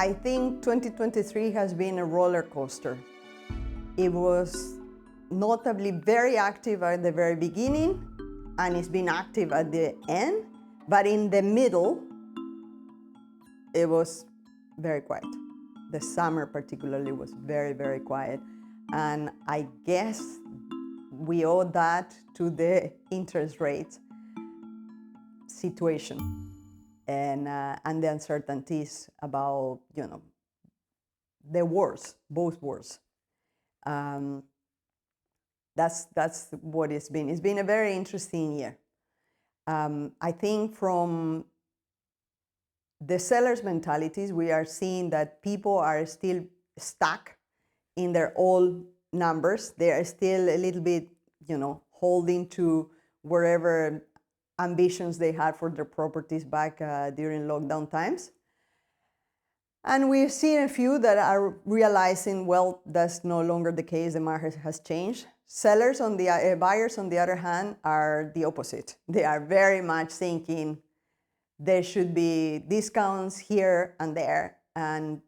I think 2023 has been a roller coaster. It was notably very active at the very beginning, and it's been active at the end, but in the middle, it was very quiet. The summer particularly was very, very quiet. And I guess we owe that to the interest rate situation and the uncertainties about, the wars, both wars. That's what it's been. It's been a very interesting year. I think from the sellers' mentalities, we are seeing that people are still stuck in their old numbers. They are still a little bit, holding to wherever ambitions they had for their properties back during lockdown times. And we've seen a few that are realizing, well, that's no longer the case. The market has changed. Buyers, on the other hand, are the opposite. They are very much thinking there should be discounts here and there. And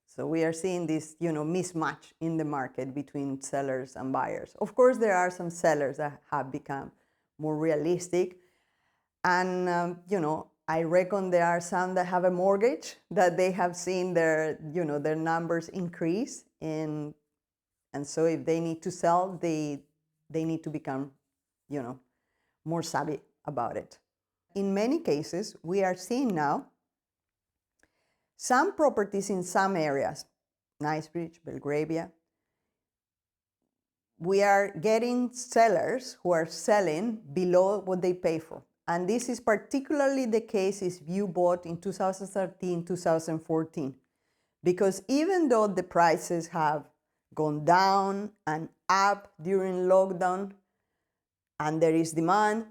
so we are seeing this, mismatch in the market between sellers and buyers. Of course, there are some sellers that have become more realistic. And, I reckon there are some that have a mortgage that they have seen their numbers increase. And so if they need to sell, they need to become, more savvy about it. In many cases, we are seeing now some properties in some areas, Knightsbridge, Belgravia, we are getting sellers who are selling below what they pay for. And this is particularly the case if you bought in 2013, 2014. Because even though the prices have gone down and up during lockdown and there is demand,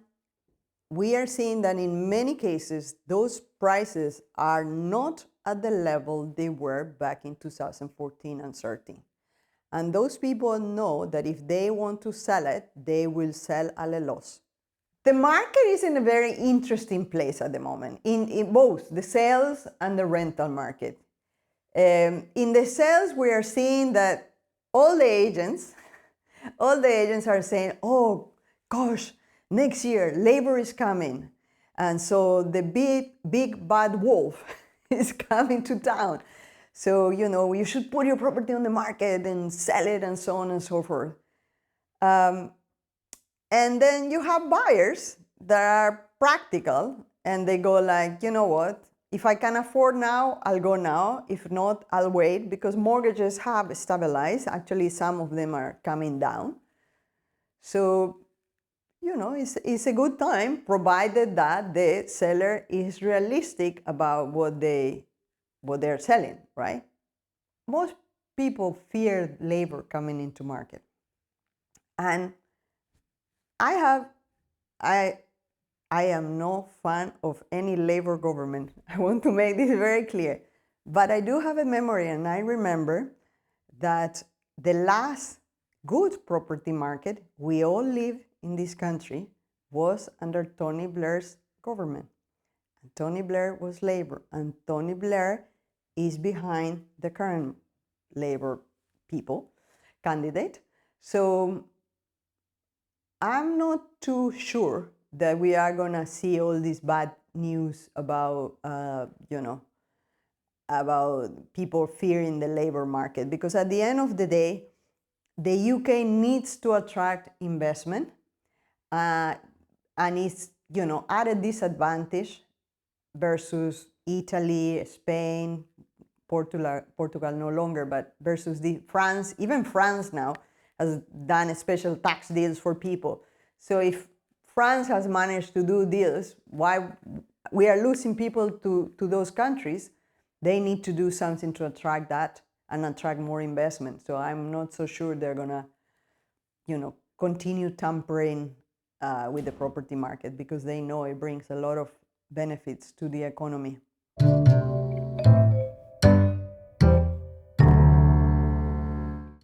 we are seeing that in many cases, those prices are not at the level they were back in 2014 and 13. And those people know that if they want to sell it, they will sell at a loss. The market is in a very interesting place at the moment, in both the sales and the rental market. In the sales, we are seeing that all the agents are saying, oh, gosh, next year, labor is coming. And so the big bad wolf is coming to town. So, you should put your property on the market and sell it and so on and so forth. And then you have buyers that are practical and they go like, you know what, if I can afford now, I'll go now. If not, I'll wait, because mortgages have stabilized. Actually, some of them are coming down. So, it's a good time, provided that the seller is realistic about what they're selling, right? Most people fear labor coming into market. And I am no fan of any labor government. I want to make this very clear. But I do have a memory, and I remember that the last good property market we all live in this country was under Tony Blair's government. And Tony Blair was labor, and Tony Blair is behind the current labor candidate. So I'm not too sure that we are going to see all this bad news about, about people fearing the labor market. Because at the end of the day, the UK needs to attract investment, and it's, at a disadvantage versus Italy, Spain, Portugal no longer, but versus France. Even France now has done special tax deals for people. So if France has managed to do deals, why we are losing people to those countries? They need to do something to attract that and attract more investment. So I'm not so sure they're gonna, continue tampering with the property market, because they know it brings a lot of benefits to the economy.